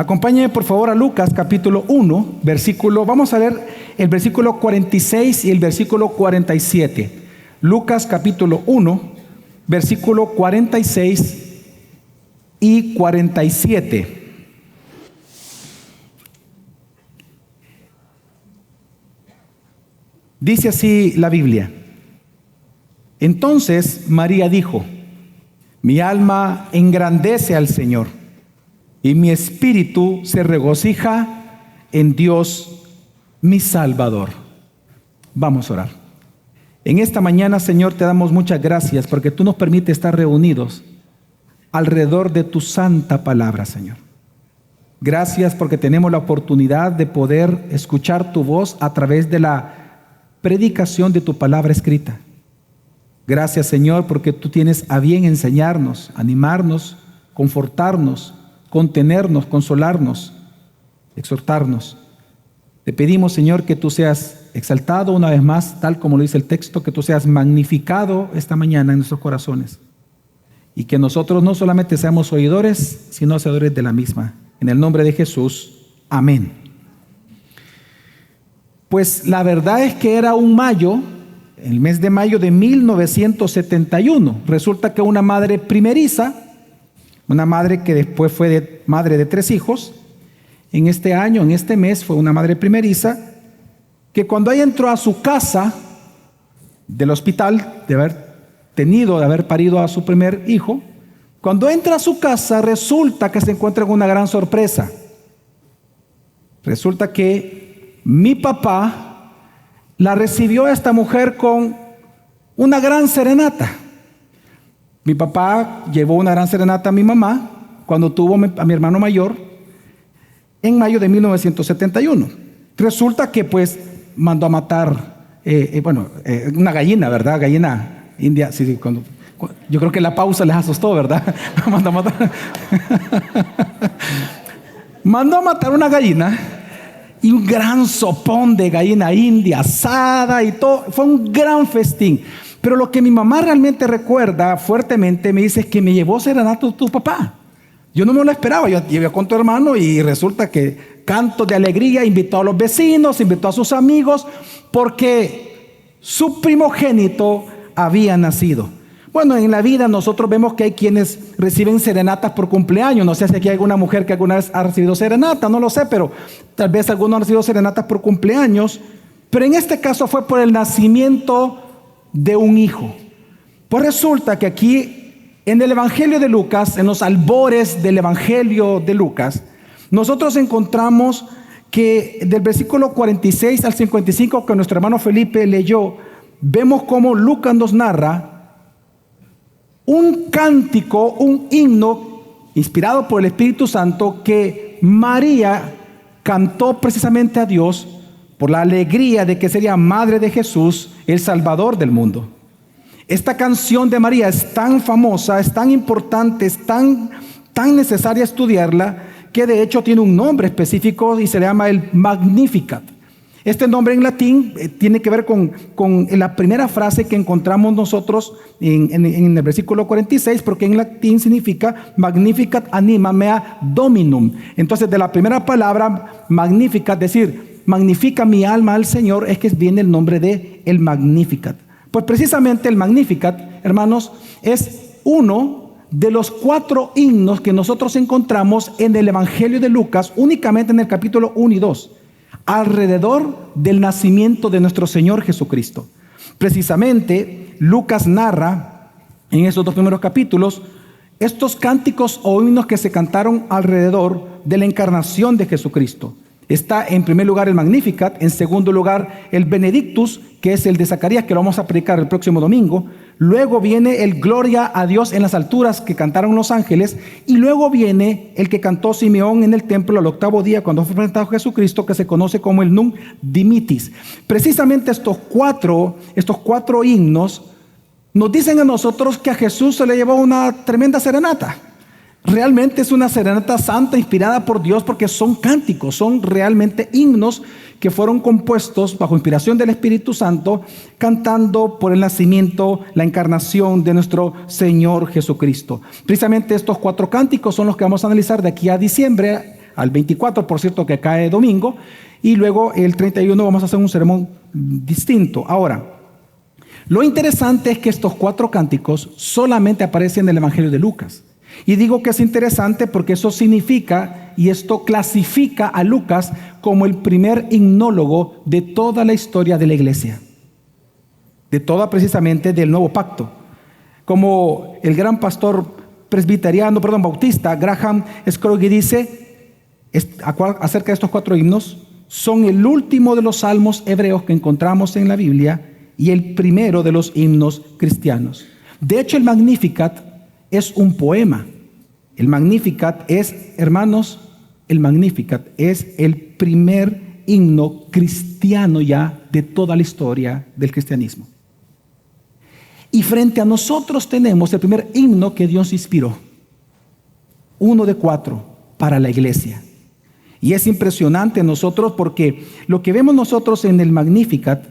Acompáñenme por favor a Lucas capítulo 1, vamos a leer el versículo 46 y el versículo 47. Lucas capítulo 1, versículo 46 y 47. Dice así la Biblia: Entonces María dijo: Mi alma engrandece al Señor, y mi espíritu se regocija en Dios mi Salvador. Vamos a orar. En esta mañana, Señor, te damos muchas gracias porque tú nos permites estar reunidos alrededor de tu santa palabra, Señor. Gracias porque tenemos la oportunidad de poder escuchar tu voz a través de la predicación de tu palabra escrita. Gracias, Señor, porque tú tienes a bien enseñarnos, animarnos, confortarnos, contenernos, consolarnos, exhortarnos. Te pedimos, Señor, que tú seas exaltado una vez más, tal como lo dice el texto, que tú seas magnificado esta mañana en nuestros corazones y que nosotros no solamente seamos oidores, sino hacedores de la misma. En el nombre de Jesús, amén. Pues la verdad es que era un mayo, el mes de mayo de 1971. Resulta que una madre primeriza, una madre que después fue madre de 3 hijos, en este año, en este mes, fue una madre primeriza, que cuando ella entró a su casa del hospital, de haber parido a su primer hijo, cuando entra a su casa resulta que se encuentra con una gran sorpresa. Resulta que mi papá la recibió a esta mujer con una gran serenata. Mi papá llevó una gran serenata a mi mamá cuando tuvo a mi hermano mayor en mayo de 1971. Resulta que pues mandó a matar una gallina, ¿verdad? Gallina india. Sí, yo creo que la pausa les asustó, ¿verdad? Mandó a matar. Mandó a matar una gallina y un gran sopón de gallina india asada y todo. Fue un gran festín. Pero lo que mi mamá realmente recuerda fuertemente, me dice, es que me llevó serenata tu papá. Yo no me lo esperaba. Yo llegué con tu hermano y resulta que cantos de alegría, invitó a los vecinos, invitó a sus amigos, porque su primogénito había nacido. Bueno, en la vida nosotros vemos que hay quienes reciben serenatas por cumpleaños. No sé si aquí hay alguna mujer que alguna vez ha recibido serenata, no lo sé, pero tal vez algunos han recibido serenatas por cumpleaños. Pero en este caso fue por el nacimiento de un hijo. Pues resulta que aquí en el Evangelio de Lucas, en los albores del Evangelio de Lucas, nosotros encontramos que del versículo 46 al 55 que nuestro hermano Felipe leyó, vemos cómo Lucas nos narra un cántico, un himno inspirado por el Espíritu Santo que María cantó precisamente a Dios por la alegría de que sería madre de Jesús, el Salvador del mundo. Esta canción de María es tan famosa, es tan importante, es tan necesaria estudiarla, que de hecho tiene un nombre específico y se le llama el Magnificat. Este nombre en latín tiene que ver con la primera frase que encontramos nosotros en el versículo 46, porque en latín significa Magnificat anima mea dominum. Entonces de la primera palabra Magnificat, decir magnifica mi alma al Señor, es que viene el nombre de el Magnificat. Pues precisamente el Magnificat, hermanos, es uno de los 4 himnos que nosotros encontramos en el Evangelio de Lucas, únicamente en el capítulo 1 y 2, alrededor del nacimiento de nuestro Señor Jesucristo. Precisamente, Lucas narra en esos 2 primeros capítulos estos cánticos o himnos que se cantaron alrededor de la encarnación de Jesucristo. Está en primer lugar el Magnificat, en segundo lugar el Benedictus, que es el de Zacarías, que lo vamos a predicar el próximo domingo. Luego viene el Gloria a Dios en las alturas, que cantaron los ángeles. Y luego viene el que cantó Simeón en el templo al 8º día, cuando fue presentado Jesucristo, que se conoce como el Nunc Dimittis. Precisamente estos cuatro himnos nos dicen a nosotros que a Jesús se le llevó una tremenda serenata. Realmente es una serenata santa inspirada por Dios, porque son cánticos, son realmente himnos que fueron compuestos bajo inspiración del Espíritu Santo, cantando por el nacimiento, la encarnación de nuestro Señor Jesucristo. Precisamente estos 4 cánticos son los que vamos a analizar de aquí a diciembre, al 24, por cierto, que cae domingo, y luego el 31 vamos a hacer un sermón distinto. Ahora, lo interesante es que estos 4 cánticos solamente aparecen en el Evangelio de Lucas. Y digo que es interesante porque eso significa, y esto clasifica a Lucas como el primer himnólogo de toda la historia de la iglesia, de toda precisamente del Nuevo Pacto. Como el gran pastor bautista Graham Scroggie dice acerca de estos 4 himnos: son el último de los salmos hebreos que encontramos en la Biblia y el primero de los himnos cristianos. De hecho, el Magnificat es un poema. El Magnificat es, hermanos, el Magnificat es el primer himno cristiano ya de toda la historia del cristianismo. Y frente a nosotros tenemos el primer himno que Dios inspiró, uno de 4 para la iglesia. Y es impresionante nosotros porque lo que vemos nosotros en el Magnificat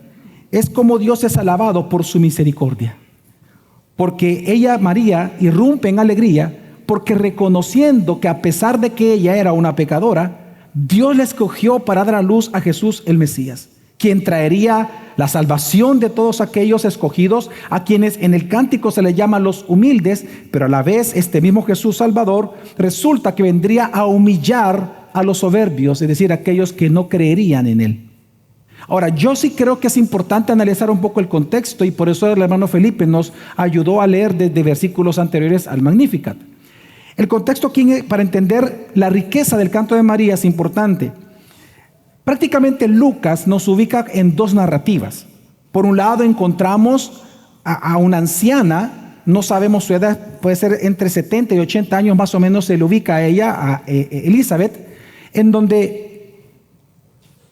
es como Dios es alabado por su misericordia. Porque ella, María, irrumpe en alegría porque reconociendo que a pesar de que ella era una pecadora, Dios la escogió para dar a luz a Jesús el Mesías, quien traería la salvación de todos aquellos escogidos, a quienes en el cántico se les llama los humildes, pero a la vez este mismo Jesús Salvador resulta que vendría a humillar a los soberbios, es decir, aquellos que no creerían en Él. Ahora, yo sí creo que es importante analizar un poco el contexto, y por eso el hermano Felipe nos ayudó a leer desde versículos anteriores al Magnificat. El contexto aquí, para entender la riqueza del canto de María, es importante. Prácticamente Lucas nos ubica en 2 narrativas. Por un lado encontramos a una anciana, no sabemos su edad, puede ser entre 70 y 80 años más o menos, se le ubica a ella, a Elizabeth, en donde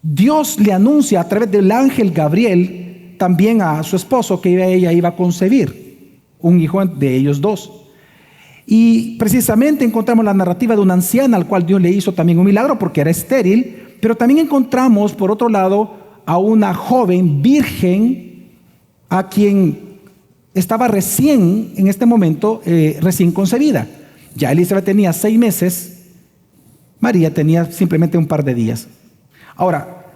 Dios le anuncia a través del ángel Gabriel también a su esposo que ella iba a concebir un hijo de ellos 2. Y precisamente encontramos la narrativa de una anciana al cual Dios le hizo también un milagro porque era estéril, pero también encontramos por otro lado a una joven virgen a quien estaba recién en este momento recién concebida. Ya Elizabeth tenía 6 meses, María tenía simplemente un par de días. Ahora,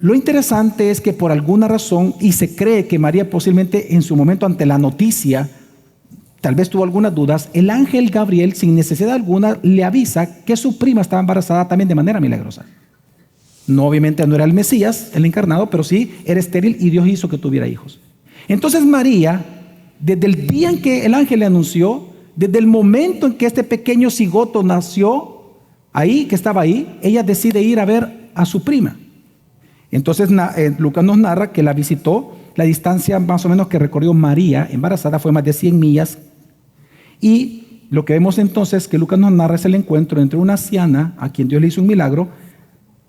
lo interesante es que por alguna razón, y se cree que María posiblemente en su momento ante la noticia, tal vez tuvo algunas dudas, el ángel Gabriel sin necesidad alguna le avisa que su prima estaba embarazada también de manera milagrosa. No, obviamente no era el Mesías, el encarnado, pero sí era estéril y Dios hizo que tuviera hijos. Entonces María, desde el día en que el ángel le anunció, desde el momento en que este pequeño cigoto nació, ahí, que estaba ahí, ella decide ir a ver a su prima. Entonces Lucas nos narra que la visitó. La distancia más o menos que recorrió María embarazada fue más de 100 millas. Y lo que vemos entonces que Lucas nos narra es el encuentro entre una anciana a quien Dios le hizo un milagro,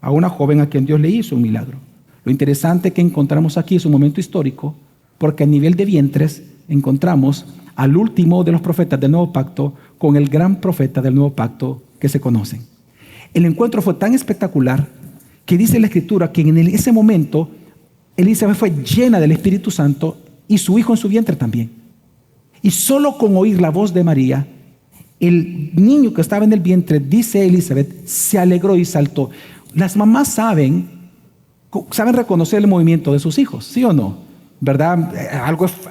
a una joven a quien Dios le hizo un milagro. Lo interesante que encontramos aquí es un momento histórico, porque a nivel de vientres encontramos al último de los profetas del Nuevo Pacto con el gran profeta del Nuevo Pacto que se conocen. El encuentro fue tan espectacular que dice la Escritura que en ese momento Elizabeth fue llena del Espíritu Santo y su hijo en su vientre también. Y solo con oír la voz de María, el niño que estaba en el vientre, dice Elizabeth, se alegró y saltó. Las mamás saben reconocer el movimiento de sus hijos, ¿sí o no? ¿Verdad?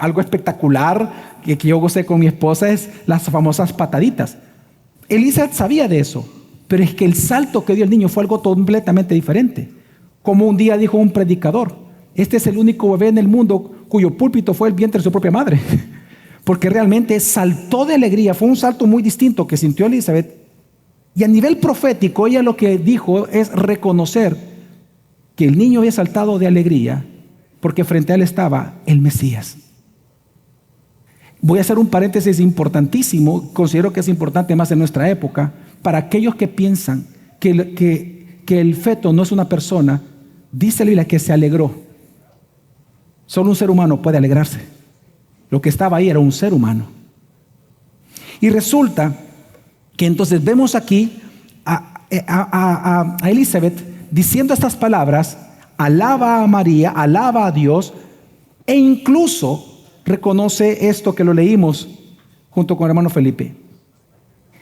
Algo espectacular que yo gocé con mi esposa es las famosas pataditas. Elizabeth sabía de eso, pero es que el salto que dio el niño fue algo completamente diferente. Como un día dijo un predicador, este es el único bebé en el mundo cuyo púlpito fue el vientre de su propia madre. Porque realmente saltó de alegría, fue un salto muy distinto que sintió Elizabeth. Y a nivel profético, ella lo que dijo es reconocer que el niño había saltado de alegría porque frente a él estaba el Mesías. Voy a hacer un paréntesis importantísimo, considero que es importante más en nuestra época, para aquellos que piensan que el feto no es una persona. Dice la Biblia que se alegró. Solo un ser humano puede alegrarse. Lo que estaba ahí era un ser humano. Y resulta que entonces vemos aquí a Elizabeth diciendo estas palabras, alaba a María, alaba a Dios, e incluso reconoce esto que lo leímos junto con el hermano Felipe.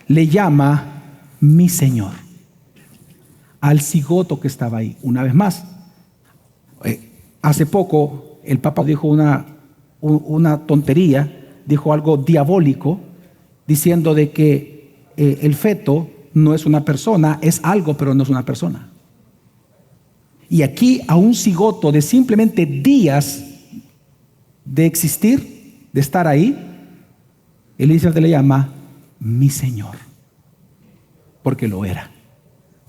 Le llama mi Señor. al cigoto que estaba ahí. Una vez más, hace poco el Papa dijo una tontería, dijo algo diabólico, diciendo de que el feto no es una persona, es algo, pero no es una persona. Y aquí a un cigoto de simplemente días de existir, de estar ahí, Elizabeth le llama mi Señor, porque lo era.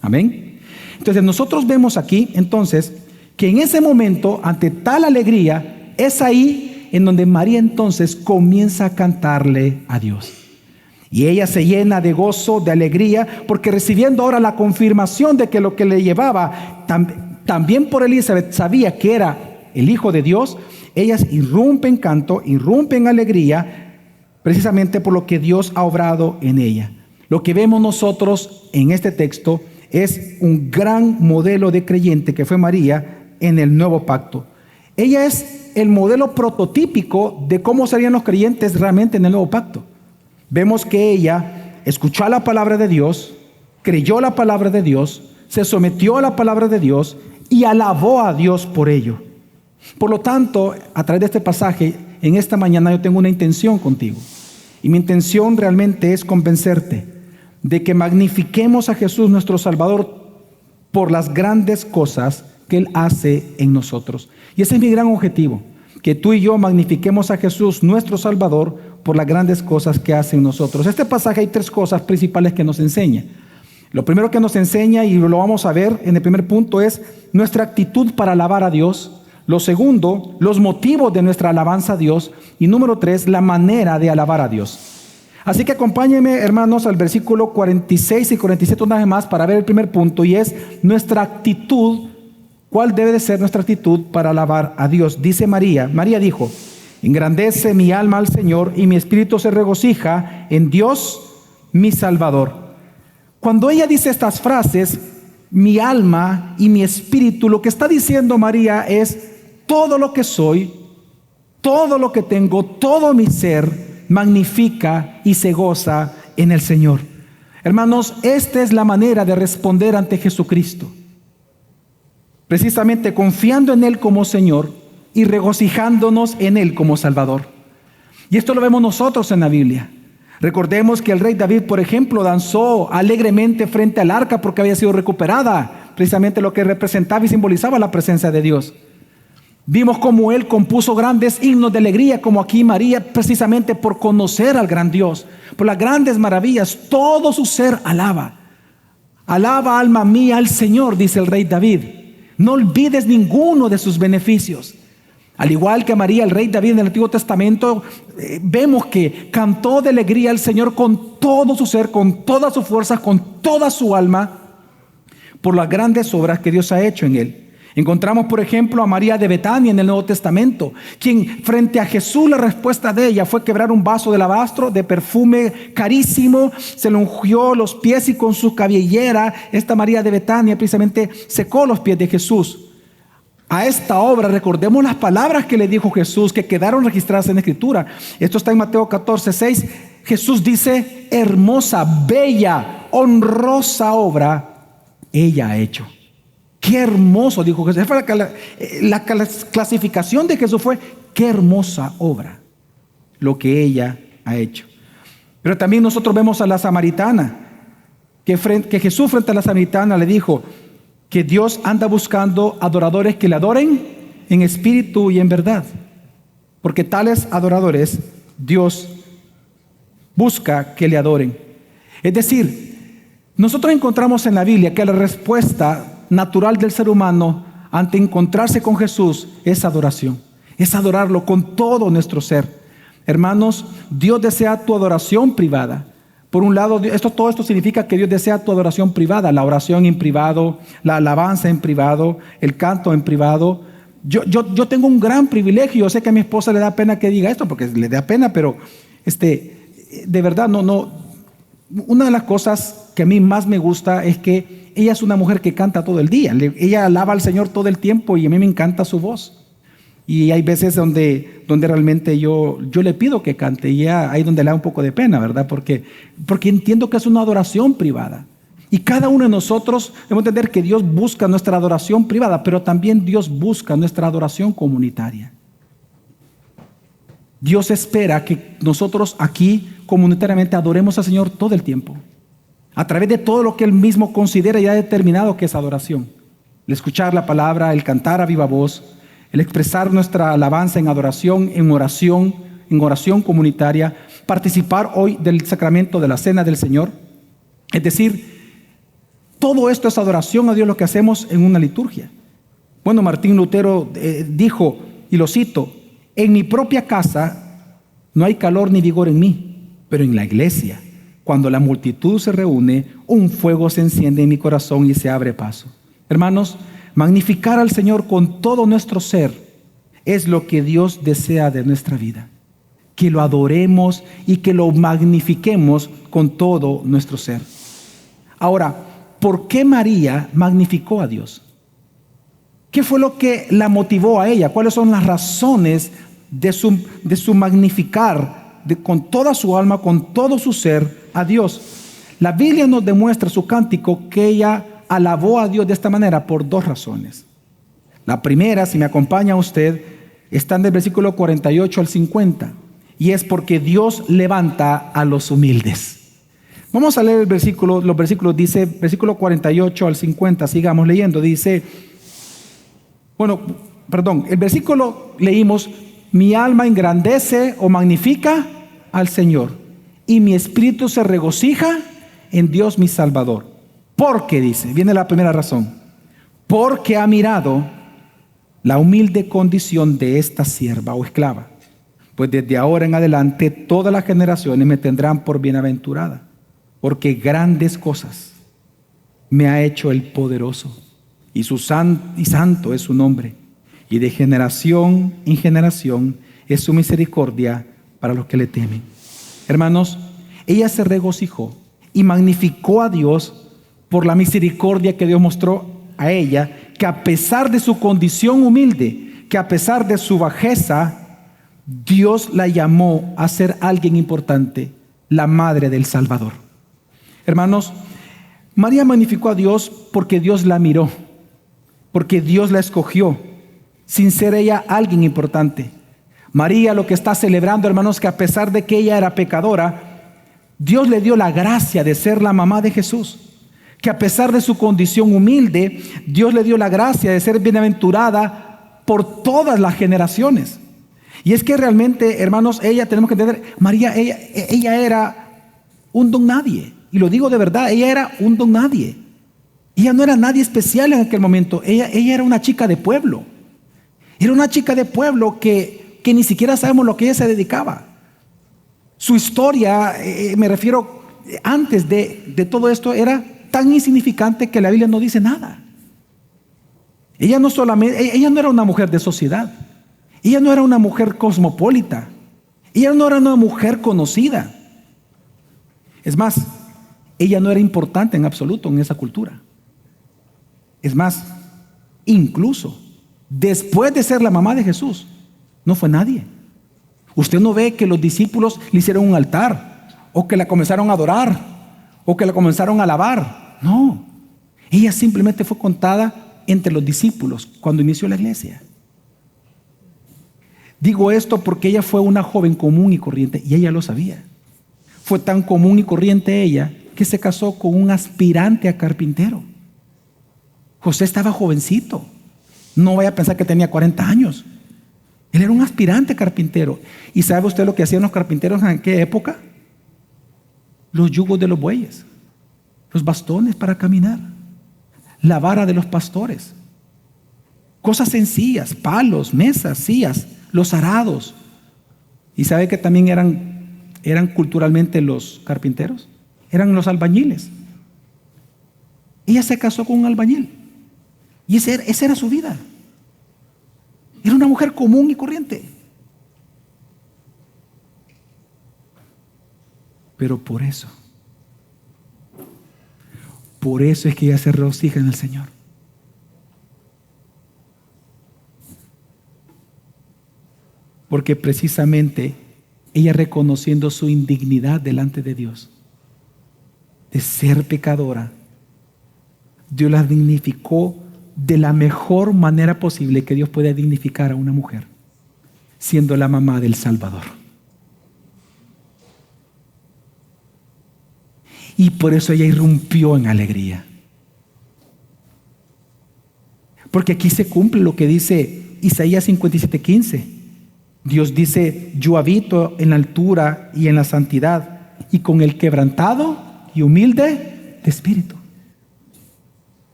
Amén. Entonces nosotros vemos aquí entonces que en ese momento, ante tal alegría, es ahí en donde María entonces comienza a cantarle a Dios. Y ella se llena de gozo, de alegría, porque recibiendo ahora la confirmación de que lo que le llevaba, también por Elizabeth sabía que era el Hijo de Dios, ellas irrumpen en canto, irrumpen en alegría, precisamente por lo que Dios ha obrado en ella. Lo que vemos nosotros en este texto es un gran modelo de creyente que fue María en el nuevo pacto. Ella es el modelo prototípico de cómo serían los creyentes realmente en el nuevo pacto. Vemos que ella escuchó la palabra de Dios, creyó la palabra de Dios, se sometió a la palabra de Dios y alabó a Dios por ello. Por lo tanto, a través de este pasaje, en esta mañana yo tengo una intención contigo. Y mi intención realmente es convencerte de que magnifiquemos a Jesús nuestro Salvador por las grandes cosas que Él hace en nosotros. Y ese es mi gran objetivo, que tú y yo magnifiquemos a Jesús nuestro Salvador por las grandes cosas que hace en nosotros. Este pasaje hay tres cosas principales que nos enseña. Lo primero que nos enseña, y lo vamos a ver en el primer punto, es nuestra actitud para alabar a Dios. Lo segundo, los motivos de nuestra alabanza a Dios. Y número 3, la manera de alabar a Dios. Así que acompáñenme, hermanos, al versículo 46 y 47 una vez más para ver el primer punto, y es nuestra actitud. ¿Cuál debe de ser nuestra actitud para alabar a Dios? Dice María dijo: engrandece mi alma al Señor y mi espíritu se regocija en Dios mi Salvador. Cuando ella dice estas frases, mi alma y mi espíritu, lo que está diciendo María es: todo lo que soy, todo lo que tengo, todo mi ser magnifica y se goza en el Señor. Hermanos, esta es la manera de responder ante Jesucristo. Precisamente confiando en Él como Señor y regocijándonos en Él como Salvador. Y esto lo vemos nosotros en la Biblia. Recordemos que el rey David, por ejemplo, danzó alegremente frente al arca porque había sido recuperada, precisamente lo que representaba y simbolizaba la presencia de Dios. Vimos cómo él compuso grandes himnos de alegría, como aquí María, precisamente por conocer al gran Dios, por las grandes maravillas. Todo su ser alaba. Alaba, alma mía, al Señor, dice el rey David. No olvides ninguno de sus beneficios. Al igual que María, el rey David en el Antiguo Testamento, vemos que cantó de alegría al Señor con todo su ser, con todas sus fuerzas, con toda su alma, por las grandes obras que Dios ha hecho en él. Encontramos, por ejemplo, a María de Betania en el Nuevo Testamento, quien frente a Jesús, la respuesta de ella fue quebrar un vaso de alabastro de perfume carísimo, se lo ungió los pies y con su cabellera, esta María de Betania precisamente secó los pies de Jesús. A esta obra recordemos las palabras que le dijo Jesús, que quedaron registradas en la Escritura. Esto está en Mateo 14:6. Jesús dice: hermosa, bella, honrosa obra ella ha hecho. Qué hermoso, dijo Jesús. La clasificación de Jesús fue: qué hermosa obra lo que ella ha hecho. Pero también nosotros vemos a la samaritana, que Jesús frente a la samaritana le dijo que Dios anda buscando adoradores que le adoren en espíritu y en verdad, porque tales adoradores Dios busca que le adoren. Es decir, nosotros encontramos en la Biblia que la respuesta natural del ser humano ante encontrarse con Jesús es adoración, es adorarlo con todo nuestro ser. Hermanos, Dios desea tu adoración privada. Por un lado, todo esto significa que Dios desea tu adoración privada, la oración en privado, la alabanza en privado, el canto en privado. Yo tengo un gran privilegio. Yo sé que a mi esposa le da pena que diga esto, porque le da pena, pero de verdad no. Una de las cosas que a mí más me gusta es que ella es una mujer que canta todo el día. Ella alaba al Señor todo el tiempo y a mí me encanta su voz. Y hay veces donde realmente yo le pido que cante, y ahí donde le da un poco de pena, ¿verdad? Porque entiendo que es una adoración privada. Y cada uno de nosotros debemos entender que Dios busca nuestra adoración privada, pero también Dios busca nuestra adoración comunitaria. Dios espera que nosotros aquí comunitariamente adoremos al Señor todo el tiempo, a través de todo lo que Él mismo considera y ha determinado que es adoración. El escuchar la palabra, el cantar a viva voz, el expresar nuestra alabanza en adoración, en oración comunitaria, participar hoy del sacramento de la cena del Señor. Es decir, todo esto es adoración a Dios, lo que hacemos en una liturgia. Bueno, Martín Lutero dijo, y lo cito: en mi propia casa no hay calor ni vigor en mí, pero en la iglesia, cuando la multitud se reúne, un fuego se enciende en mi corazón y se abre paso. Hermanos, magnificar al Señor con todo nuestro ser es lo que Dios desea de nuestra vida. Que lo adoremos y que lo magnifiquemos con todo nuestro ser. Ahora, ¿por qué María magnificó a Dios? ¿Qué fue lo que la motivó a ella? ¿Cuáles son las razones de su magnificar con toda su alma, con todo su ser a Dios? La Biblia nos demuestra su cántico que ella alabó a Dios de esta manera por dos razones. La primera, si me acompaña usted, está en el versículo 48 al 50, y es porque Dios levanta a los humildes. Vamos a leer los versículos, dice, versículo 48 al 50, sigamos leyendo, dice, el versículo leímos: mi alma engrandece o magnifica al Señor, y mi espíritu se regocija en Dios mi Salvador. Porque, dice, viene la primera razón, porque ha mirado la humilde condición de esta sierva o esclava, pues desde ahora en adelante todas las generaciones me tendrán por bienaventurada, porque grandes cosas me ha hecho el poderoso, y santo es su nombre, y de generación en generación es su misericordia para los que le temen. Hermanos, ella se regocijó y magnificó a Dios por la misericordia que Dios mostró a ella, que a pesar de su condición humilde, que a pesar de su bajeza, Dios la llamó a ser alguien importante, la madre del Salvador. Hermanos, María magnificó a Dios porque Dios la miró, porque Dios la escogió, sin ser ella alguien importante. María lo que está celebrando, hermanos, que a pesar de que ella era pecadora, Dios le dio la gracia de ser la mamá de Jesús. Que a pesar de su condición humilde, Dios le dio la gracia de ser bienaventurada por todas las generaciones. Y es que realmente, hermanos, tenemos que entender, María, ella era un don nadie. Y lo digo de verdad, ella era un don nadie. Ella no era nadie especial en aquel momento. Ella era una chica de pueblo. Era una chica de pueblo que ni siquiera sabemos lo que ella se dedicaba. Su historia, me refiero, antes de todo esto, era tan insignificante que la Biblia no dice nada. Ella no era una mujer de sociedad. Ella no era una mujer cosmopolita. Ella no era una mujer conocida. Es más, ella no era importante en absoluto en esa cultura. Es más, incluso después de ser la mamá de Jesús, no fue nadie. Usted no ve que los discípulos le hicieron un altar, o que la comenzaron a adorar, o que la comenzaron a alabar. No, ella simplemente fue contada entre los discípulos cuando inició la iglesia. Digo esto porque ella fue una joven común y corriente, y ella lo sabía. Fue tan común y corriente ella que se casó con un aspirante a carpintero. José estaba jovencito. No vaya a pensar que tenía 40 años. Él era un aspirante carpintero. ¿Y sabe usted lo que hacían los carpinteros en aquella época? Los yugos de los bueyes, los bastones para caminar, la vara de los pastores, cosas sencillas, palos, mesas, sillas, los arados. ¿Y sabe que también eran culturalmente los carpinteros? Eran los albañiles. Ella se casó con un albañil y esa era su vida. Era una mujer común y corriente. Pero por eso es que ella se regocija en el Señor. Porque precisamente ella, reconociendo su indignidad delante de Dios, de ser pecadora, Dios la dignificó de la mejor manera posible que Dios puede dignificar a una mujer, siendo la mamá del Salvador. Y por eso ella irrumpió en alegría. Porque aquí se cumple lo que dice Isaías 57:15. Dios dice: yo habito en la altura y en la santidad, y con el quebrantado y humilde de espíritu.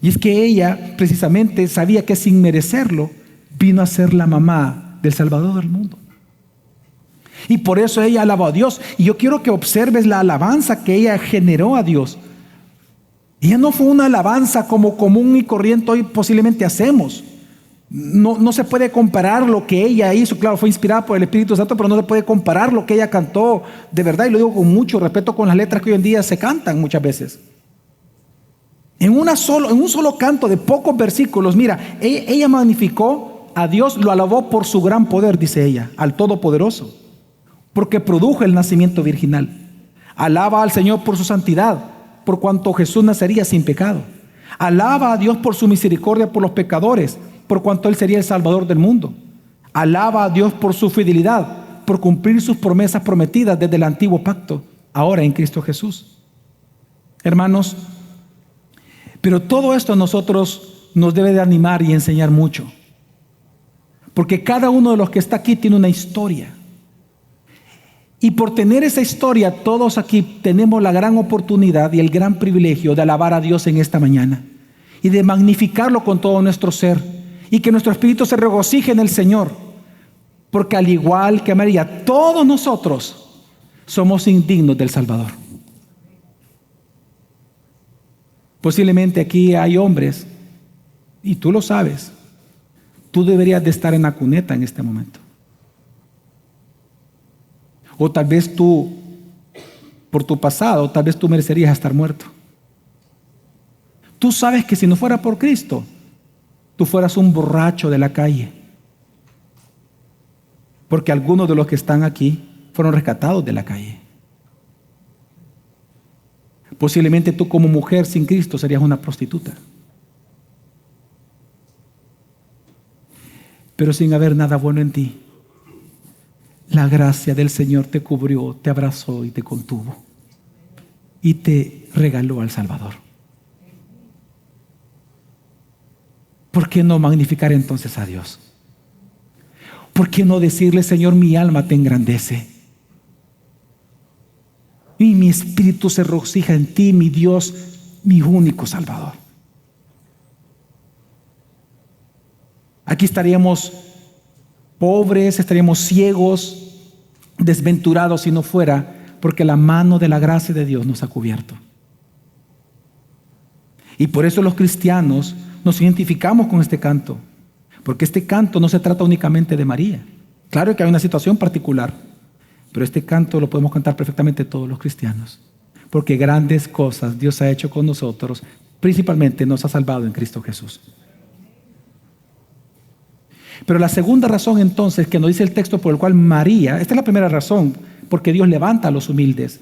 Y es que ella precisamente sabía que sin merecerlo vino a ser la mamá del Salvador del mundo. Y por eso ella alabó a Dios. Y yo quiero que observes la alabanza que ella generó a Dios. Ella no fue una alabanza como común y corriente hoy posiblemente hacemos. No se puede comparar lo que ella hizo. Claro, fue inspirada por el Espíritu Santo, pero no se puede comparar lo que ella cantó de verdad. Y lo digo con mucho respeto, con las letras que hoy en día se cantan muchas veces. En un solo canto de pocos versículos, mira, ella magnificó a Dios, lo alabó por su gran poder, dice ella, al Todopoderoso, porque produjo el nacimiento virginal. Alaba al Señor por su santidad, por cuanto Jesús nacería sin pecado. Alaba a Dios por su misericordia por los pecadores, por cuanto Él sería el Salvador del mundo. Alaba a Dios por su fidelidad, por cumplir sus promesas prometidas desde el antiguo pacto, ahora en Cristo Jesús. Hermanos, pero todo esto a nosotros nos debe de animar y enseñar mucho. Porque cada uno de los que está aquí tiene una historia. Y por tener esa historia, todos aquí tenemos la gran oportunidad y el gran privilegio de alabar a Dios en esta mañana. Y de magnificarlo con todo nuestro ser. Y que nuestro espíritu se regocije en el Señor. Porque al igual que María, todos nosotros somos indignos del Salvador. Posiblemente aquí hay hombres, y tú lo sabes, tú deberías de estar en la cuneta en este momento. O tal vez tú, por tu pasado, tal vez tú merecerías estar muerto. Tú sabes que si no fuera por Cristo, tú fueras un borracho de la calle. Porque algunos de los que están aquí fueron rescatados de la calle. Posiblemente tú como mujer sin Cristo serías una prostituta. Pero sin haber nada bueno en ti, la gracia del Señor te cubrió, te abrazó y te contuvo. Y te regaló al Salvador. ¿Por qué no magnificar entonces a Dios? ¿Por qué no decirle: Señor, mi alma te engrandece? Y mi espíritu se regocija en ti, mi Dios, mi único Salvador. Aquí estaríamos pobres, estaríamos ciegos, desventurados si no fuera porque la mano de la gracia de Dios nos ha cubierto. Y por eso los cristianos nos identificamos con este canto, porque este canto no se trata únicamente de María. Claro que hay una situación particular, pero este canto lo podemos cantar perfectamente todos los cristianos, porque grandes cosas Dios ha hecho con nosotros, principalmente nos ha salvado en Cristo Jesús. Pero la segunda razón entonces que nos dice el texto por el cual María, esta es la primera razón, porque Dios levanta a los humildes.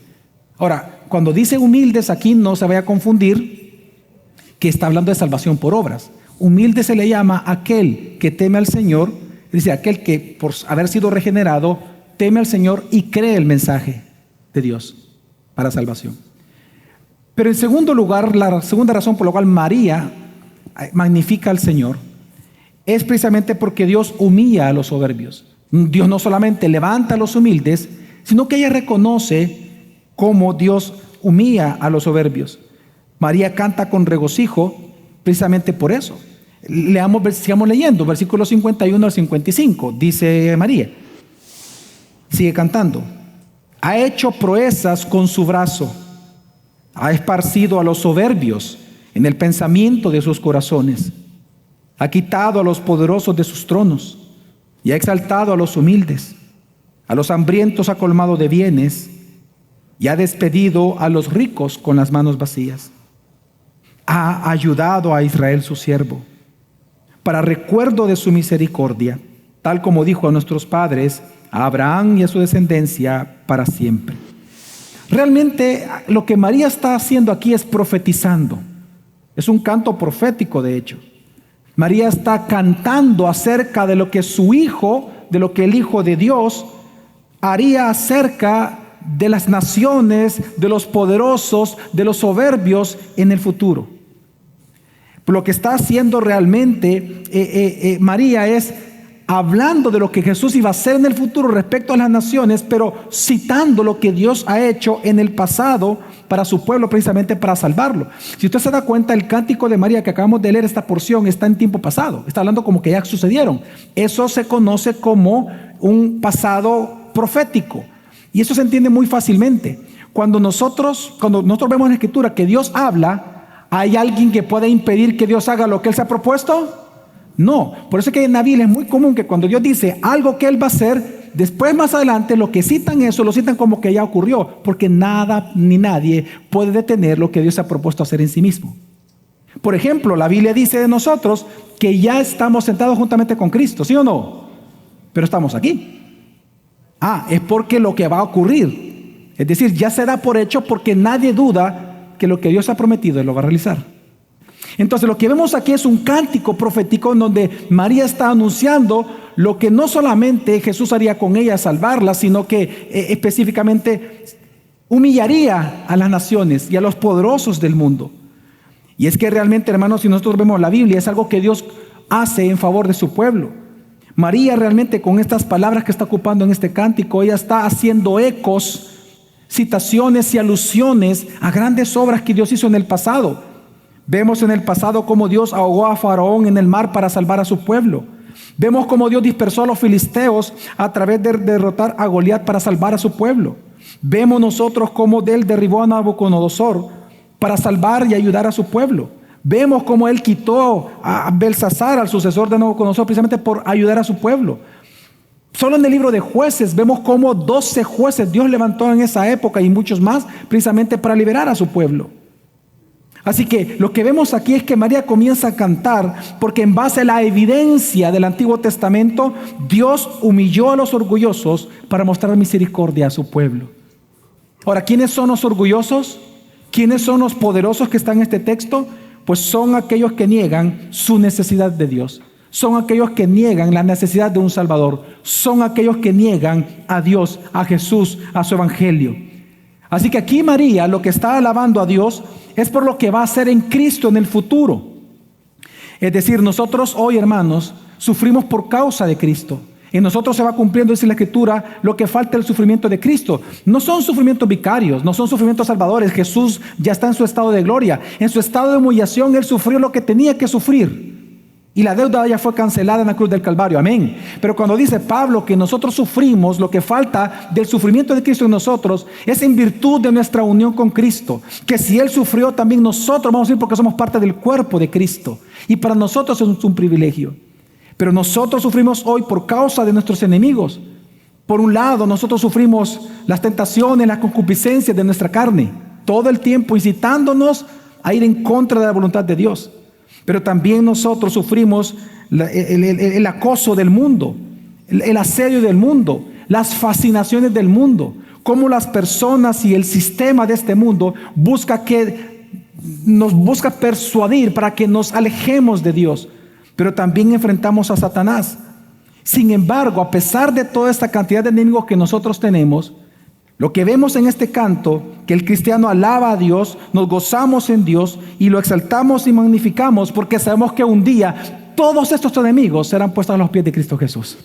Ahora, cuando dice humildes aquí no se vaya a confundir que está hablando de salvación por obras. Humilde se le llama aquel que teme al Señor, dice aquel que por haber sido regenerado teme al Señor y cree el mensaje de Dios para salvación. Pero en segundo lugar, la segunda razón por la cual María magnifica al Señor es precisamente porque Dios humilla a los soberbios. Dios no solamente levanta a los humildes, sino que ella reconoce cómo Dios humilla a los soberbios. María canta con regocijo precisamente por eso. Sigamos leyendo, versículos 51 al 55, dice María. Sigue cantando. Ha hecho proezas con su brazo, ha esparcido a los soberbios en el pensamiento de sus corazones, ha quitado a los poderosos de sus tronos y ha exaltado a los humildes, a los hambrientos ha colmado de bienes y ha despedido a los ricos con las manos vacías. Ha ayudado a Israel su siervo, para recuerdo de su misericordia, tal como dijo a nuestros padres, a Abraham y a su descendencia para siempre. Realmente lo que María está haciendo aquí es profetizando. Es un canto profético, de hecho. María está cantando acerca de lo que su hijo, de lo que el Hijo de Dios haría acerca de las naciones, de los poderosos, de los soberbios en el futuro. Lo que está haciendo realmente María es hablando de lo que Jesús iba a hacer en el futuro respecto a las naciones, pero citando lo que Dios ha hecho en el pasado para su pueblo, precisamente para salvarlo. Si usted se da cuenta, el cántico de María que acabamos de leer, esta porción, está en tiempo pasado. Está hablando como que ya sucedieron. Eso se conoce como un pasado profético. Y eso se entiende muy fácilmente. Cuando nosotros vemos en la Escritura que Dios habla, ¿hay alguien que pueda impedir que Dios haga lo que Él se ha propuesto? No. Por eso es que en la Biblia es muy común que cuando Dios dice algo que Él va a hacer, después más adelante lo que citan eso, lo citan como que ya ocurrió, porque nada ni nadie puede detener lo que Dios se ha propuesto hacer en sí mismo. Por ejemplo, la Biblia dice de nosotros que ya estamos sentados juntamente con Cristo, ¿sí o no? Pero estamos aquí. Es porque lo que va a ocurrir, es decir, ya se da por hecho porque nadie duda que lo que Dios ha prometido Él lo va a realizar. Entonces lo que vemos aquí es un cántico profético en donde María está anunciando lo que no solamente Jesús haría con ella, salvarla, sino que específicamente humillaría a las naciones y a los poderosos del mundo. Y es que realmente, hermanos, si nosotros vemos la Biblia, es algo que Dios hace en favor de su pueblo. María realmente, con estas palabras que está ocupando en este cántico, ella está haciendo ecos, citaciones y alusiones a grandes obras que Dios hizo en el pasado. Vemos en el pasado cómo Dios ahogó a Faraón en el mar para salvar a su pueblo. Vemos cómo Dios dispersó a los filisteos a través de derrotar a Goliat para salvar a su pueblo. Vemos nosotros cómo Él derribó a Nabucodonosor para salvar y ayudar a su pueblo. Vemos cómo Él quitó a Belsasar, al sucesor de Nabucodonosor, precisamente por ayudar a su pueblo. Solo en el libro de Jueces vemos cómo 12 jueces Dios levantó en esa época y muchos más, precisamente para liberar a su pueblo. Así que lo que vemos aquí es que María comienza a cantar porque en base a la evidencia del Antiguo Testamento, Dios humilló a los orgullosos para mostrar misericordia a su pueblo. Ahora, ¿quiénes son los orgullosos? ¿Quiénes son los poderosos que están en este texto? Pues son aquellos que niegan su necesidad de Dios. Son aquellos que niegan la necesidad de un Salvador. Son aquellos que niegan a Dios, a Jesús, a su evangelio. Así que aquí María lo que está alabando a Dios es por lo que va a hacer en Cristo en el futuro. Es decir, nosotros hoy, hermanos, sufrimos por causa de Cristo. En nosotros se va cumpliendo, dice la Escritura, lo que falta el sufrimiento de Cristo. No son sufrimientos vicarios, no son sufrimientos salvadores. Jesús ya está en su estado de gloria. En su estado de humillación, Él sufrió lo que tenía que sufrir. Y la deuda ya fue cancelada en la cruz del Calvario. Amén. Pero cuando dice Pablo que nosotros sufrimos, lo que falta del sufrimiento de Cristo en nosotros es en virtud de nuestra unión con Cristo. Que si Él sufrió, también nosotros vamos a ir porque somos parte del cuerpo de Cristo. Y para nosotros es un privilegio. Pero nosotros sufrimos hoy por causa de nuestros enemigos. Por un lado, nosotros sufrimos las tentaciones, las concupiscencias de nuestra carne, todo el tiempo incitándonos a ir en contra de la voluntad de Dios. Pero también nosotros sufrimos el acoso del mundo, el asedio del mundo, las fascinaciones del mundo, cómo las personas y el sistema de este mundo nos busca persuadir para que nos alejemos de Dios. Pero también enfrentamos a Satanás. Sin embargo, a pesar de toda esta cantidad de enemigos que nosotros tenemos, lo que vemos en este canto, que el cristiano alaba a Dios, nos gozamos en Dios y lo exaltamos y magnificamos porque sabemos que un día todos estos enemigos serán puestos a los pies de Cristo Jesús.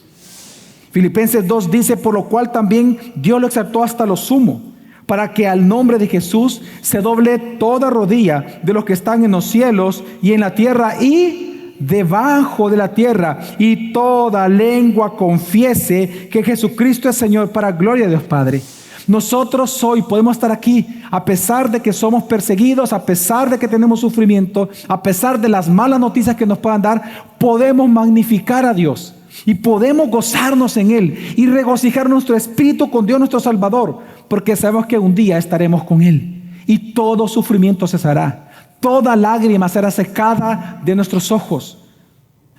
Filipenses 2 dice, por lo cual también Dios lo exaltó hasta lo sumo, para que al nombre de Jesús se doble toda rodilla de los que están en los cielos y en la tierra y debajo de la tierra, y toda lengua confiese que Jesucristo es Señor, para gloria de Dios Padre. Nosotros hoy podemos estar aquí a pesar de que somos perseguidos, a pesar de que tenemos sufrimiento, a pesar de las malas noticias que nos puedan dar, podemos magnificar a Dios y podemos gozarnos en Él y regocijar nuestro espíritu con Dios nuestro Salvador, porque sabemos que un día estaremos con Él y todo sufrimiento cesará. Toda lágrima será secada de nuestros ojos.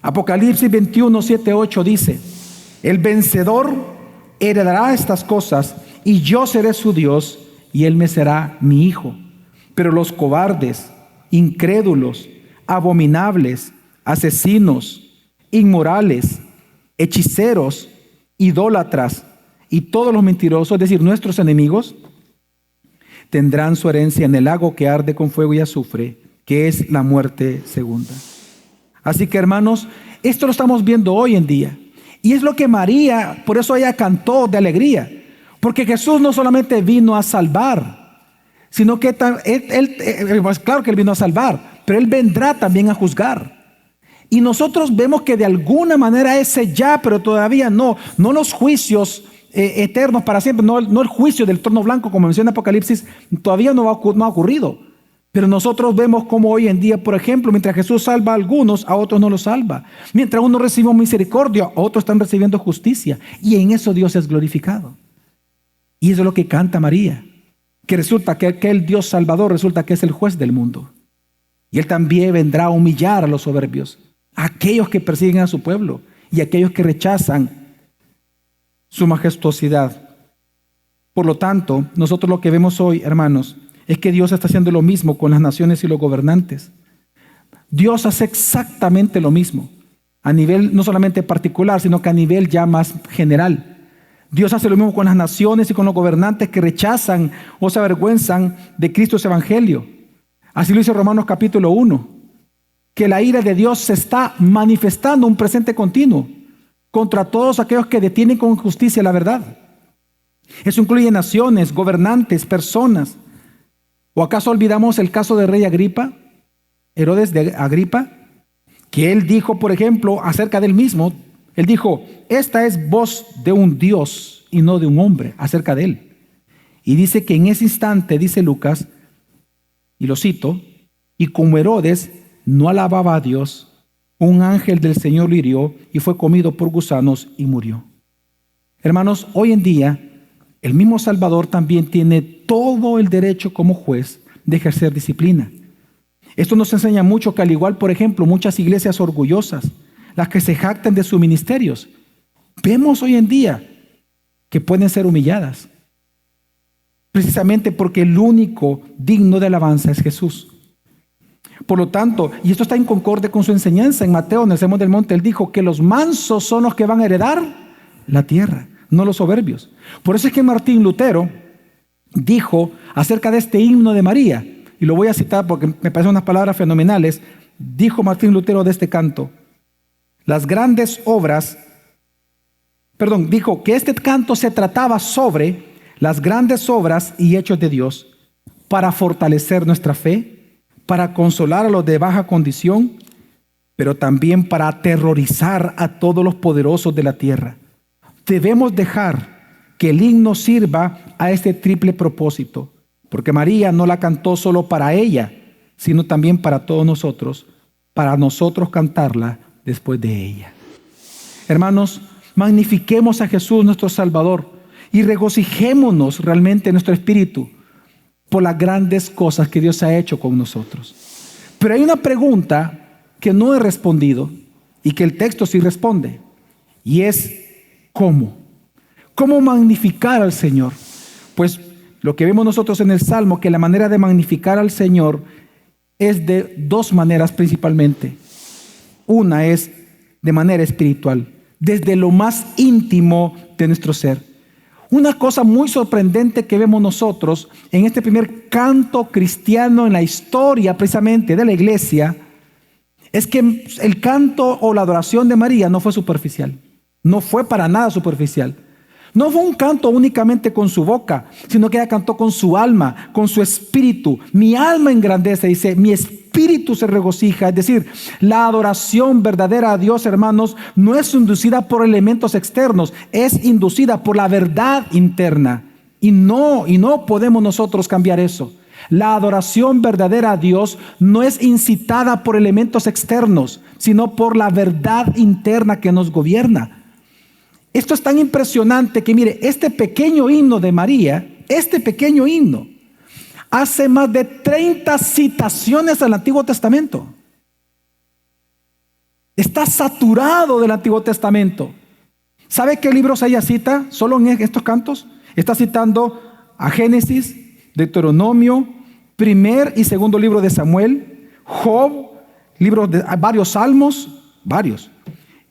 Apocalipsis 21, 7, 8 dice, el vencedor heredará estas cosas y yo seré su Dios y él me será mi hijo. Pero los cobardes incrédulos, abominables, asesinos, inmorales, hechiceros, idólatras y todos los mentirosos, es decir, nuestros enemigos, tendrán su herencia en el lago que arde con fuego y azufre, que es la muerte segunda. Así que, hermanos, esto lo estamos viendo hoy en día. Y es lo que María, por eso ella cantó de alegría. Porque Jesús no solamente vino a salvar, sino que pues claro que Él vino a salvar, pero Él vendrá también a juzgar. Y nosotros vemos que de alguna manera ese ya, pero todavía no los juicios eternos para siempre, no el juicio del trono blanco como menciona Apocalipsis, todavía no ha ocurrido. Pero nosotros vemos como hoy en día, por ejemplo, mientras Jesús salva a algunos, a otros no los salva. Mientras unos reciben misericordia, otros están recibiendo justicia. Y en eso Dios es glorificado. Y eso es lo que canta María. Que resulta que aquel Dios Salvador resulta que es el juez del mundo. Y Él también vendrá a humillar a los soberbios, a aquellos que persiguen a su pueblo y a aquellos que rechazan su majestuosidad. Por lo tanto, nosotros lo que vemos hoy, hermanos, es que Dios está haciendo lo mismo con las naciones y los gobernantes. Dios hace exactamente lo mismo, a nivel no solamente particular, sino que a nivel ya más general. Dios hace lo mismo con las naciones y con los gobernantes que rechazan o se avergüenzan de Cristo su evangelio. Así lo dice Romanos capítulo 1, que la ira de Dios se está manifestando un presente continuo contra todos aquellos que detienen con justicia la verdad. Eso incluye naciones, gobernantes, personas. ¿O acaso olvidamos el caso del rey Agripa, Herodes de Agripa? Que él dijo, por ejemplo, acerca del mismo, él dijo, esta es voz de un Dios y no de un hombre, acerca de él. Y dice que en ese instante, dice Lucas, y lo cito, y como Herodes no alababa a Dios, un ángel del Señor lo hirió y fue comido por gusanos y murió. Hermanos, hoy en día, el mismo Salvador también tiene todo el derecho como juez de ejercer disciplina. Esto nos enseña mucho que al igual, por ejemplo, muchas iglesias orgullosas, las que se jactan de sus ministerios, vemos hoy en día que pueden ser humilladas. Precisamente porque el único digno de alabanza es Jesús. Por lo tanto, y esto está en concorde con su enseñanza en Mateo, en el Sermón del Monte, Él dijo que los mansos son los que van a heredar la tierra, no los soberbios. Por eso es que Martín Lutero dijo acerca de este himno de María, y lo voy a citar porque me parecen unas palabras fenomenales. Dijo Martín Lutero de este canto, dijo que este canto se trataba sobre las grandes obras y hechos de Dios para fortalecer nuestra fe, para consolar a los de baja condición, pero también para aterrorizar a todos los poderosos de la tierra. Debemos dejar que el himno sirva a este triple propósito, porque María no la cantó solo para ella, sino también para todos nosotros, para nosotros cantarla después de ella. Hermanos, magnifiquemos a Jesús nuestro Salvador y regocijémonos realmente en nuestro espíritu por las grandes cosas que Dios ha hecho con nosotros. Pero hay una pregunta que no he respondido y que el texto sí responde, y es ¿cómo? ¿Cómo magnificar al Señor? Pues lo que vemos nosotros en el Salmo, que la manera de magnificar al Señor es de dos maneras principalmente. Una es de manera espiritual, desde lo más íntimo de nuestro ser. Una cosa muy sorprendente que vemos nosotros en este primer canto cristiano en la historia precisamente de la iglesia, es que el canto o la adoración de María no fue superficial, no fue para nada superficial. No fue un canto únicamente con su boca, sino que ella cantó con su alma, con su espíritu. Mi alma engrandece, dice, mi espíritu se regocija. Es decir, la adoración verdadera a Dios, hermanos, no es inducida por elementos externos, es inducida por la verdad interna. Y no podemos nosotros cambiar eso. La adoración verdadera a Dios no es incitada por elementos externos, sino por la verdad interna que nos gobierna. Esto es tan impresionante que mire, este pequeño himno de María, este pequeño himno, hace más de 30 citaciones al Antiguo Testamento. Está saturado del Antiguo Testamento. ¿Sabe qué libros ella cita solo en estos cantos? Está citando a Génesis, Deuteronomio, primer y segundo libro de Samuel, Job, varios salmos, varios.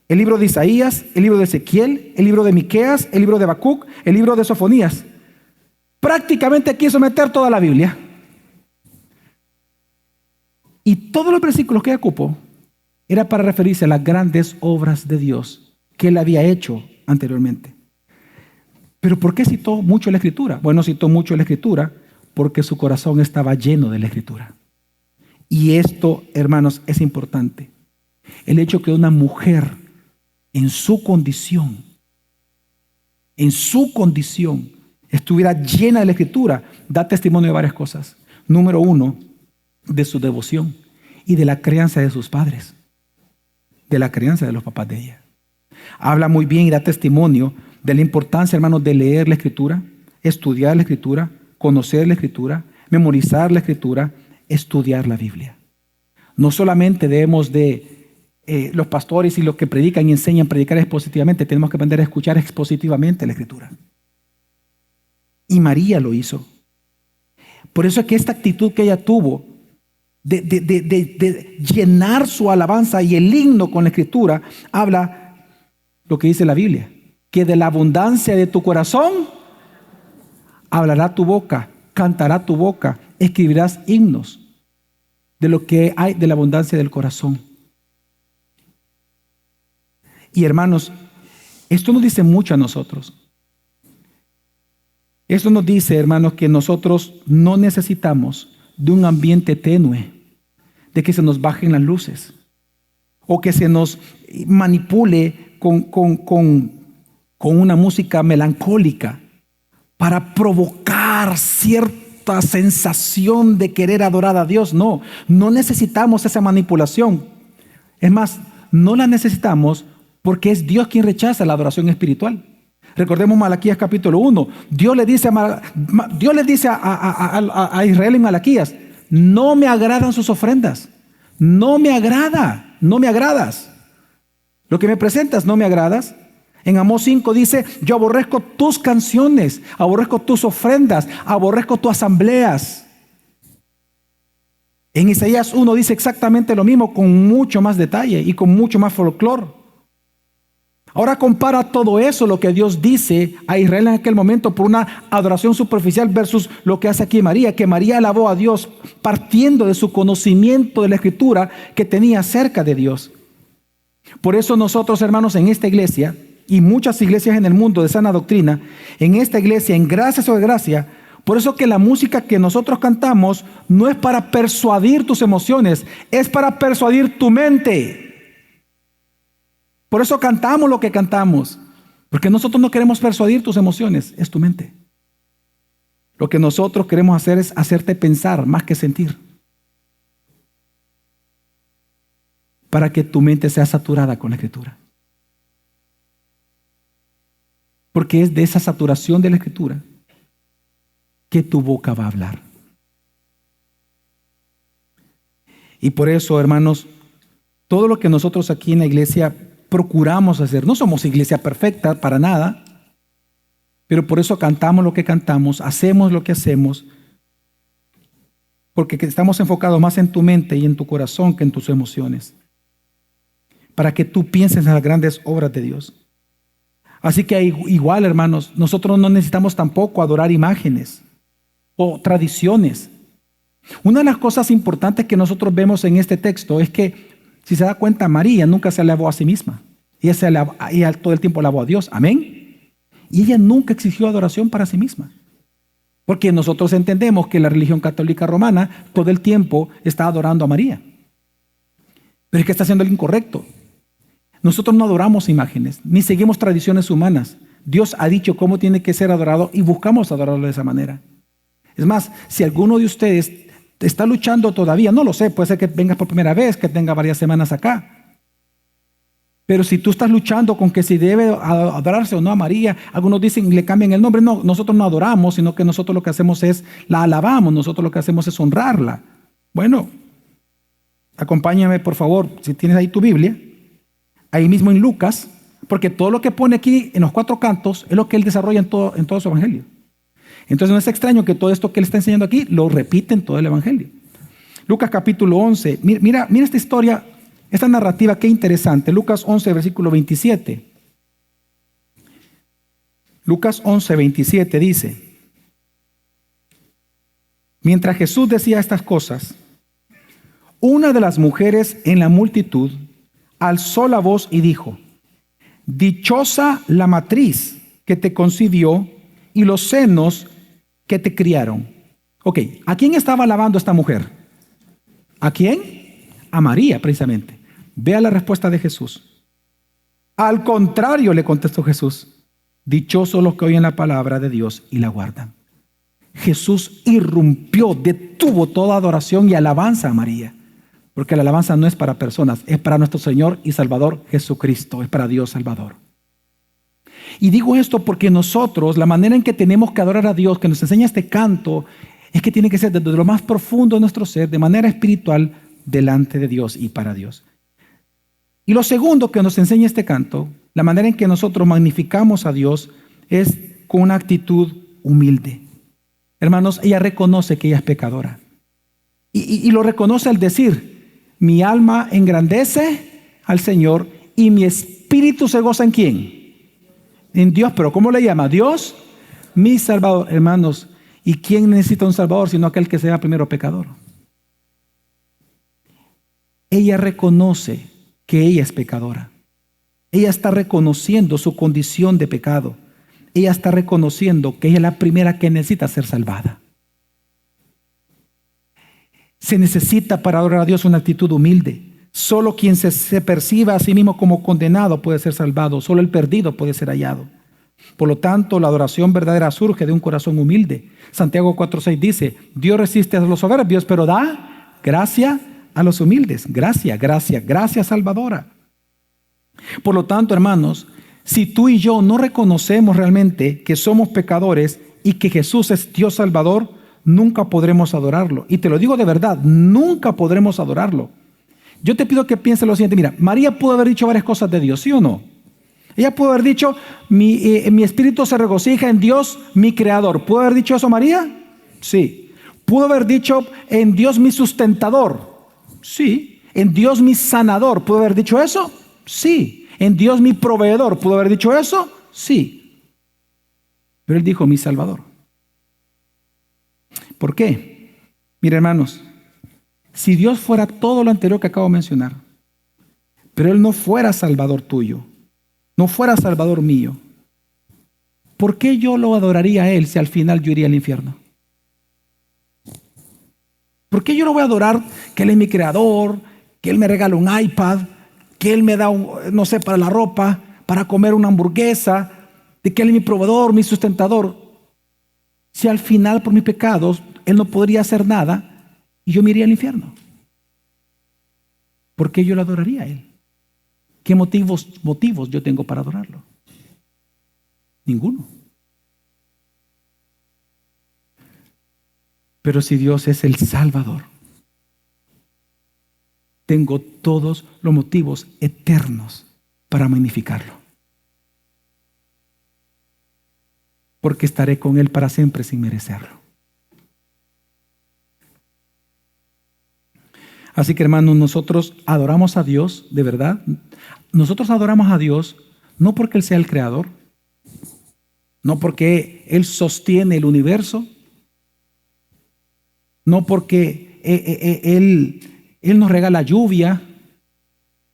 El libro de Isaías, el libro de Ezequiel, el libro de Miqueas, el libro de Habacuc, el libro de Sofonías. Prácticamente quiso meter toda la Biblia. Y todos los versículos que ella ocupó era para referirse a las grandes obras de Dios que él había hecho anteriormente. ¿Pero por qué citó mucho la Escritura? Bueno, citó mucho la Escritura porque su corazón estaba lleno de la Escritura. Y esto, hermanos, es importante. El hecho que una mujer en su condición, estuviera llena de la Escritura, da testimonio de varias cosas. Número uno, de su devoción y de la crianza de sus padres, de la crianza de los papás de ella. Habla muy bien y da testimonio de la importancia, hermanos, de leer la Escritura, estudiar la Escritura, conocer la Escritura, memorizar la Escritura, estudiar la Biblia. No solamente debemos de, los pastores y los que predican y enseñan a predicar expositivamente, tenemos que aprender a escuchar expositivamente la Escritura. Y María lo hizo. Por eso es que esta actitud que ella tuvo de llenar su alabanza y el himno con la Escritura, habla lo que dice la Biblia, que de la abundancia de tu corazón hablará tu boca, cantará tu boca, escribirás himnos de lo que hay de la abundancia del corazón. Y hermanos, esto nos dice mucho a nosotros. Esto nos dice, hermanos, que nosotros no necesitamos de un ambiente tenue, de que se nos bajen las luces o que se nos manipule con una música melancólica para provocar cierta sensación de querer adorar a Dios. No necesitamos esa manipulación. Es más, no la necesitamos porque es Dios quien rechaza la adoración espiritual. Recordemos Malaquías capítulo 1. Dios le dice a Israel en Malaquías: no me agradan sus ofrendas. No me agradas. Lo que me presentas no me agradas. En Amós 5 dice: yo aborrezco tus canciones, aborrezco tus ofrendas, aborrezco tus asambleas. En Isaías 1 dice exactamente lo mismo, con mucho más detalle y con mucho más folclore. Ahora compara todo eso, lo que Dios dice a Israel en aquel momento por una adoración superficial versus lo que hace aquí María, que María alabó a Dios partiendo de su conocimiento de la Escritura que tenía acerca de Dios. Por eso nosotros, hermanos, en esta iglesia y muchas iglesias en el mundo de sana doctrina, en esta iglesia, en gracia sobre gracia, por eso que la música que nosotros cantamos no es para persuadir tus emociones, es para persuadir tu mente. Por eso cantamos lo que cantamos, porque nosotros no queremos persuadir tus emociones, es tu mente. Lo que nosotros queremos hacer es hacerte pensar más que sentir, para que tu mente sea saturada con la Escritura. Porque es de esa saturación de la Escritura que tu boca va a hablar. Y por eso, hermanos, todo lo que nosotros aquí en la iglesia procuramos hacer, no somos iglesia perfecta para nada, pero por eso cantamos lo que cantamos, hacemos lo que hacemos, porque estamos enfocados más en tu mente y en tu corazón que en tus emociones, para que tú pienses en las grandes obras de Dios. Así que igual, hermanos, nosotros no necesitamos tampoco adorar imágenes o tradiciones. Una de las cosas importantes que nosotros vemos en este texto es que, si se da cuenta, María nunca se alabó a sí misma. Ella todo el tiempo alabó a Dios. Amén. Y ella nunca exigió adoración para sí misma. Porque nosotros entendemos que la religión católica romana todo el tiempo está adorando a María. Pero es que está haciendo lo incorrecto. Nosotros no adoramos imágenes, ni seguimos tradiciones humanas. Dios ha dicho cómo tiene que ser adorado y buscamos adorarlo de esa manera. Es más, si alguno de ustedes está luchando todavía, no lo sé, puede ser que vengas por primera vez, que tenga varias semanas acá. Pero si tú estás luchando con que si debe adorarse o no a María, algunos dicen le cambian el nombre. No, nosotros no adoramos, sino que nosotros lo que hacemos es la alabamos, nosotros lo que hacemos es honrarla. Bueno, acompáñame por favor, si tienes ahí tu Biblia, ahí mismo en Lucas, porque todo lo que pone aquí en los 4 cantos es lo que él desarrolla en todo su evangelio. Entonces no es extraño que todo esto que él está enseñando aquí lo repite en todo el evangelio. Lucas capítulo 11. Mira esta historia, esta narrativa, qué interesante. Lucas 11, versículo 27. Lucas 11, 27 dice: mientras Jesús decía estas cosas, una de las mujeres en la multitud alzó la voz y dijo: dichosa la matriz que te concibió y los senos que te criaron. Ok, ¿a quién estaba alabando esta mujer? ¿A quién? A María, precisamente. Vea la respuesta de Jesús. Al contrario, le contestó Jesús: dichosos los que oyen la palabra de Dios y la guardan. Jesús irrumpió, detuvo toda adoración y alabanza a María. Porque la alabanza no es para personas, es para nuestro Señor y Salvador Jesucristo, es para Dios Salvador. Y digo esto porque nosotros, la manera en que tenemos que adorar a Dios, que nos enseña este canto, es que tiene que ser desde lo más profundo de nuestro ser, de manera espiritual, delante de Dios y para Dios. Y lo segundo que nos enseña este canto, la manera en que nosotros magnificamos a Dios, es con una actitud humilde. Hermanos, ella reconoce que ella es pecadora. Y lo reconoce al decir: mi alma engrandece al Señor y mi espíritu se goza ¿en quién? En Dios. Pero ¿cómo le llama? Dios, mi Salvador. Hermanos, ¿y quién necesita un Salvador sino aquel que sea primero pecador? Ella reconoce que ella es pecadora. Ella está reconociendo su condición de pecado. Ella está reconociendo que ella es la primera que necesita ser salvada. Se necesita para adorar a Dios una actitud humilde. Solo quien se perciba a sí mismo como condenado puede ser salvado. Solo el perdido puede ser hallado. Por lo tanto, la adoración verdadera surge de un corazón humilde. Santiago 4:6 dice: Dios resiste a los soberbios, pero da gracia a los humildes. Gracia, gracia, gracia salvadora. Por lo tanto, hermanos, si tú y yo no reconocemos realmente que somos pecadores y que Jesús es Dios Salvador, nunca podremos adorarlo. Y te lo digo de verdad, nunca podremos adorarlo. Yo te pido que pienses lo siguiente. Mira, María pudo haber dicho varias cosas de Dios, ¿sí o no? Ella pudo haber dicho: mi espíritu se regocija en Dios, mi creador. ¿Pudo haber dicho eso María? Sí. ¿Pudo haber dicho: en Dios mi sustentador? Sí. ¿En Dios mi sanador? ¿Pudo haber dicho eso? Sí. ¿En Dios mi proveedor? ¿Pudo haber dicho eso? Sí. Pero él dijo: mi Salvador. ¿Por qué? Mira, hermanos, si Dios fuera todo lo anterior que acabo de mencionar, pero Él no fuera Salvador tuyo, no fuera Salvador mío, ¿por qué yo lo adoraría a Él si al final yo iría al infierno? ¿Por qué yo lo voy a adorar que Él es mi creador, que Él me regala un iPad, que Él me da no sé, para la ropa, para comer una hamburguesa, de que Él es mi proveedor, mi sustentador? Si al final por mis pecados Él no podría hacer nada y yo me iría al infierno. ¿Por qué yo lo adoraría a Él? ¿Qué motivos yo tengo para adorarlo? Ninguno. Pero si Dios es el Salvador, tengo todos los motivos eternos para magnificarlo. Porque estaré con Él para siempre sin merecerlo. Así que, hermanos, nosotros adoramos a Dios, de verdad. Nosotros adoramos a Dios no porque Él sea el creador, no porque Él sostiene el universo, no porque Él nos regala lluvia,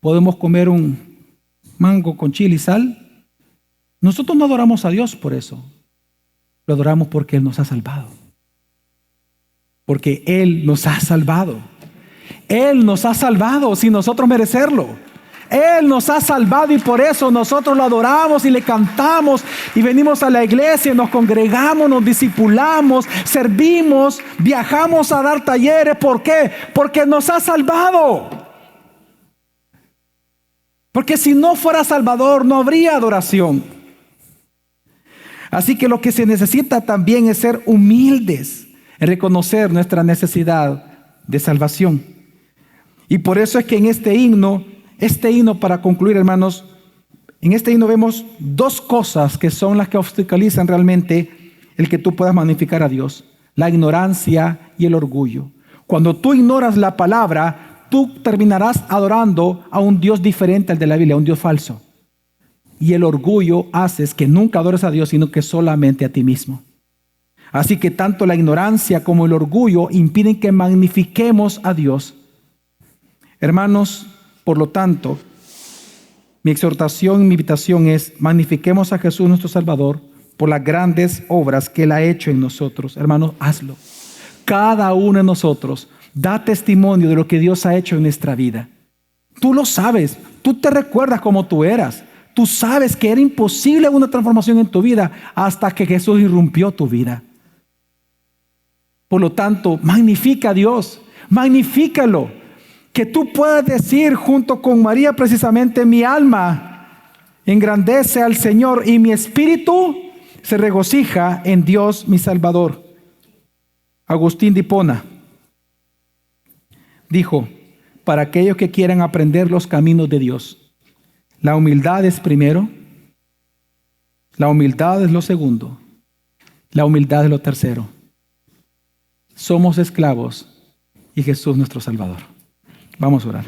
podemos comer un mango con chile y sal. Nosotros no adoramos a Dios por eso. Lo adoramos porque Él nos ha salvado. Porque Él nos ha salvado. Él nos ha salvado sin nosotros merecerlo. Él nos ha salvado y por eso nosotros lo adoramos y le cantamos y venimos a la iglesia, nos congregamos, nos discipulamos, servimos, viajamos a dar talleres. ¿Por qué? Porque nos ha salvado. Porque si no fuera Salvador no habría adoración. Así que lo que se necesita también es ser humildes, en reconocer nuestra necesidad de salvación. Y por eso es que en este himno para concluir, hermanos, en este himno vemos dos cosas que son las que obstaculizan realmente el que tú puedas magnificar a Dios: la ignorancia y el orgullo. Cuando tú ignoras la palabra, tú terminarás adorando a un Dios diferente al de la Biblia, a un Dios falso. Y el orgullo hace que nunca adores a Dios, sino que solamente a ti mismo. Así que tanto la ignorancia como el orgullo impiden que magnifiquemos a Dios. Hermanos, por lo tanto, mi exhortación y mi invitación es: magnifiquemos a Jesús nuestro Salvador por las grandes obras que Él ha hecho en nosotros. Hermanos, hazlo. Cada uno de nosotros da testimonio de lo que Dios ha hecho en nuestra vida. Tú lo sabes, tú te recuerdas cómo tú eras. Tú sabes que era imposible una transformación en tu vida hasta que Jesús irrumpió tu vida. Por lo tanto, magnifica a Dios, magnifícalo. Que tú puedas decir junto con María precisamente: mi alma engrandece al Señor y mi espíritu se regocija en Dios mi Salvador. Agustín de Hipona dijo: para aquellos que quieran aprender los caminos de Dios, la humildad es primero, la humildad es lo segundo, la humildad es lo tercero. Somos esclavos y Jesús nuestro Salvador. Vamos a orar.